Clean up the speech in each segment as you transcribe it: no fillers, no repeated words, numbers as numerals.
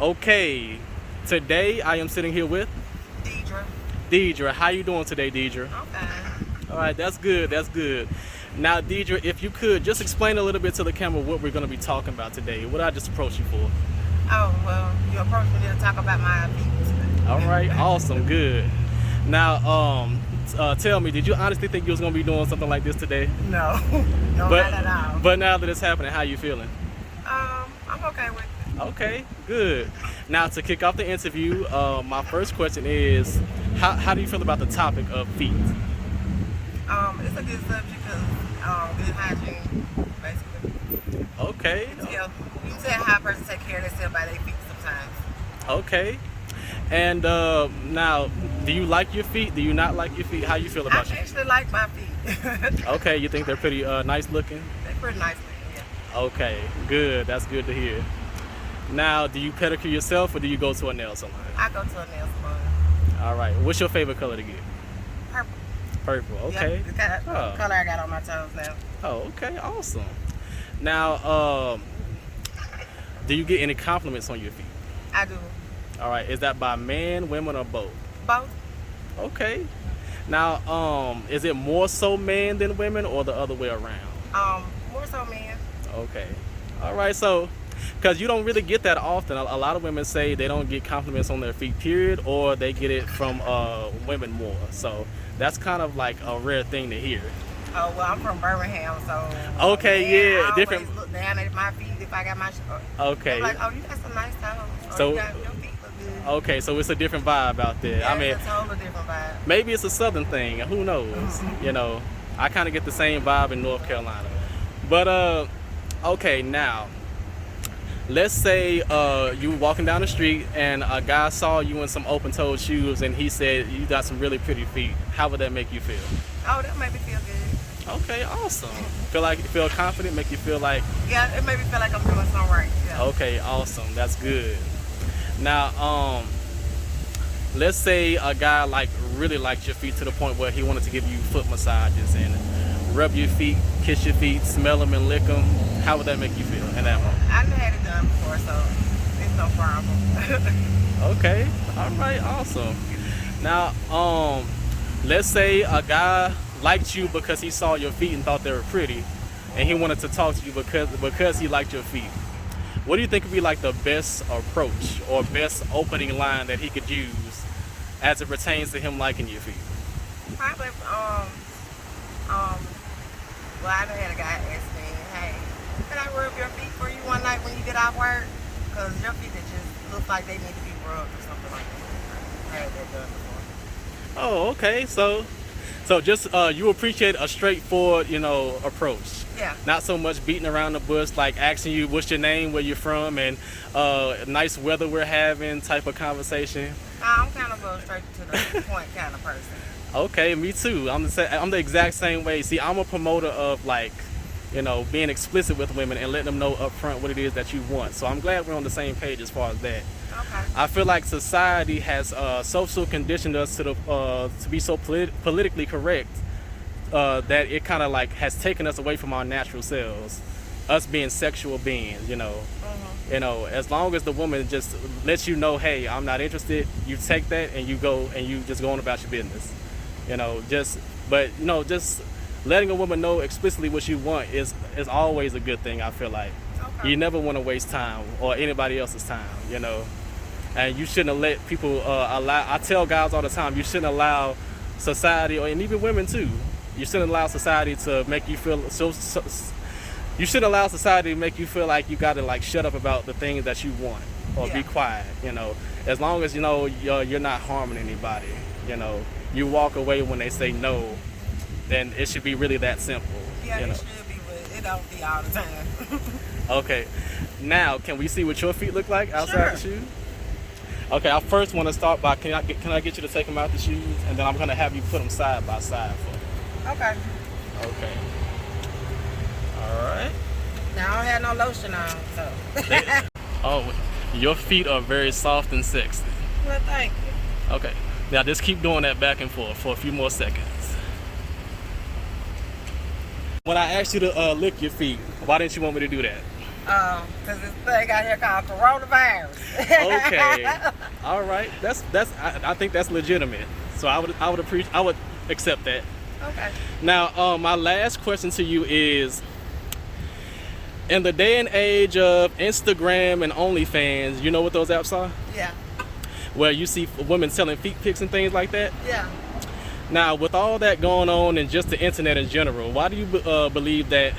Okay, today I am sitting here with Deidre. Deidre. How you doing today, Deidre? I'm fine. All right, that's good. That's good. Now, Deidre, if you could just explain a little bit to the camera what we're going to be talking about today. What I just approached you for. Oh, well, you approached me to talk about my feet. All right, awesome, good. Now, tell me, did you honestly think you was going to be doing something like this today? No, no, But not at all. but now that it's happening, how you feeling? I'm okay with it. Okay, good. Now, to kick off the interview, my first question is, how do you feel about the topic of feet? It's a good subject because good hygiene, basically. Okay, You can tell how a person take care of themselves by their feet sometimes. okay. And now, do you like your feet? Do you not like your feet? How you feel I about your feet? actually like my feet. Okay, you think they're pretty nice looking? They're pretty nice looking, yeah. Okay, good. That's good to hear. Now, do you pedicure yourself or do you go to a nail salon? I go to a nail salon. All right. What's your favorite color to get? Purple. Purple. Okay. Yep, it's got Oh. the color I got on my toes now. Oh, okay. Awesome. Now, do you get any compliments on your feet? I do All right. Is that by men, women, or both? both. Okay. Now, is it more so men than women or the other way around? More so men. Okay. All right. So, because you don't really get that often. A lot of women say they don't get compliments on their feet, period, or they get it from women more. So that's kind of like a rare thing to hear. Oh, well, I'm from Birmingham, so... Okay, yeah, I different- always look down at my feet if I got my... Okay. I'm like, oh, you got some nice toes. So- your feet look good. Okay, so it's a different vibe out there. Yeah, I mean, it's a totally different vibe. maybe it's a southern thing. Who knows? You know, I kind of get the same vibe in North Carolina. But okay, now let's say you were walking down the street and a guy saw you in some open-toed shoes and he said you got some really pretty feet. How would that make you feel? Oh, that made me feel good. Okay, awesome. Feel confident? Make you feel like Yeah, it made me feel like I'm doing something right. Yeah. okay, awesome. That's good. Now, let's say a guy like really liked your feet to the point where he wanted to give you foot massages and rub your feet, kiss your feet, smell them and lick them. How would that make you feel in that moment? I've had it done before, so it's no problem. Okay, all right, awesome. Now, let's say a guy liked you because he saw your feet and thought they were pretty, and he wanted to talk to you because he liked your feet. What do you think would be like the best approach or best opening line that he could use as it pertains to him liking your feet? Probably, well, I've had a guy ask me, hey, can I rub your feet for you one night when you get off work? Because your feet just look like they need to be rubbed or something like that. I had that done before. Oh, okay. So just you appreciate a straightforward, approach. Yeah. Not so much beating around the bush, like asking you what's your name, where you're from, and nice weather we're having type of conversation. I'm kind of a straight to the point kind of person. Okay, me too. I'm the exact same way. See, I'm a promoter of being explicit with women and letting them know up front what it is that you want. So I'm glad we're on the same page as far as that. Okay. I feel like society has social conditioned us to be so politically correct that it kind of like has taken us away from our natural selves, us being sexual beings. As long as the woman just lets you know, hey, I'm not interested, you take that and you go and you just go on about your business. Just letting a woman know explicitly what you want is always a good thing. I feel like Okay. you never want to waste time or anybody else's time, and you shouldn't let people allow. I tell guys all the time, you shouldn't allow society, and even women too, you shouldn't allow society to make you feel you shouldn't allow society to make you feel like you gotta like shut up about the things that you want or be Yeah. quiet. As long as you're not harming anybody, you walk away when they say no, then it should be really that simple. Yeah, it should be, but it don't be all the time. Okay, now can we see what your feet look like outside the Sure. shoes? Okay, I first want to start by can I get you to take them out the shoes, and then I'm gonna have you put them side by side for me. Okay. Okay. All right. Now I don't have no lotion on, so. Oh, your feet are very soft and sexy. Well, thank you. Okay. Now just keep doing that back and forth for a few more seconds. When I asked you to lick your feet, why didn't you want me to do that? Cause this thing out here called coronavirus. Okay. All right. I think that's legitimate. So I would accept that. Okay. Now, my last question to you is, in the day and age of Instagram and OnlyFans, you know what those apps are? Yeah. Where you see women selling feet pics and things like that? Yeah. Now, with all that going on and just the internet in general, why do you believe that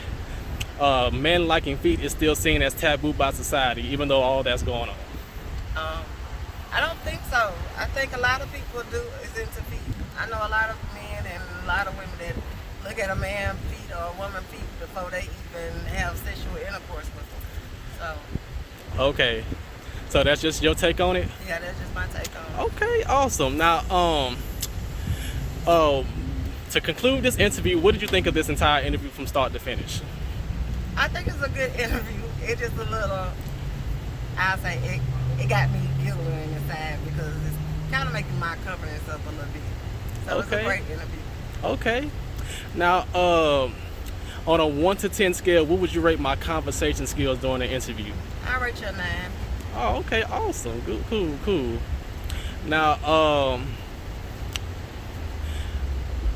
men liking feet is still seen as taboo by society, even though all that's going on? I don't think so. I think a lot of people is into feet. I know a lot of men and a lot of women that look at a man's feet or a woman's feet before they even have sexual intercourse with them. So. Okay. So that's just your take on it? Yeah, that's just my take on it. Okay, awesome. Now, to conclude this interview, what did you think of this entire interview from start to finish? I think it's a good interview. It's just a little, I'll say, it got me giggling inside because it's kind of making my confidence up a little bit. So It's a great interview. Okay. Now, on a 1 to 10 scale, what would you rate my conversation skills during the interview? I rate you a 9. Oh, okay, awesome. Good, cool. Now,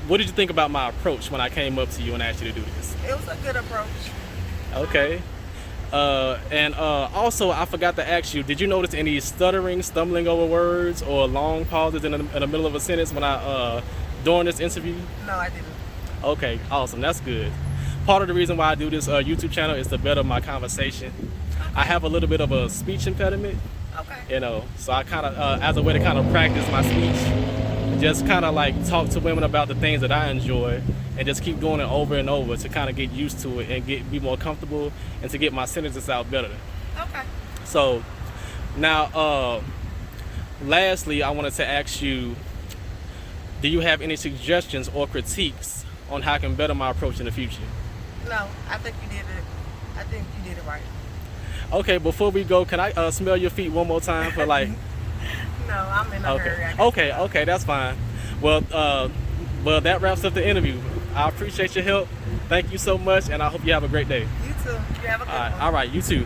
what did you think about my approach when I came up to you and asked you to do this? It was a good approach. Okay. And also, I forgot to ask you, did you notice any stuttering, stumbling over words, or long pauses in the middle of a sentence when during this interview? No, I didn't. Okay, awesome. That's good. Part of the reason why I do this YouTube channel is to better my conversation. I have a little bit of a speech impediment. Okay. So I kind of, as a way to kind of practice my speech, just kind of like talk to women about the things that I enjoy and just keep doing it over and over to kind of get used to it and be more comfortable and to get my sentences out better. Okay. So now, lastly, I wanted to ask you, do you have any suggestions or critiques on how I can better my approach in the future? No, I think you did it. I think you did it right. Okay, before we go, can I smell your feet one more time for like... No, I'm in a hurry. Okay, that's fine. Well, that wraps up the interview. I appreciate your help. Thank you so much, and I hope you have a great day. You too. You have a good one. All right, you too.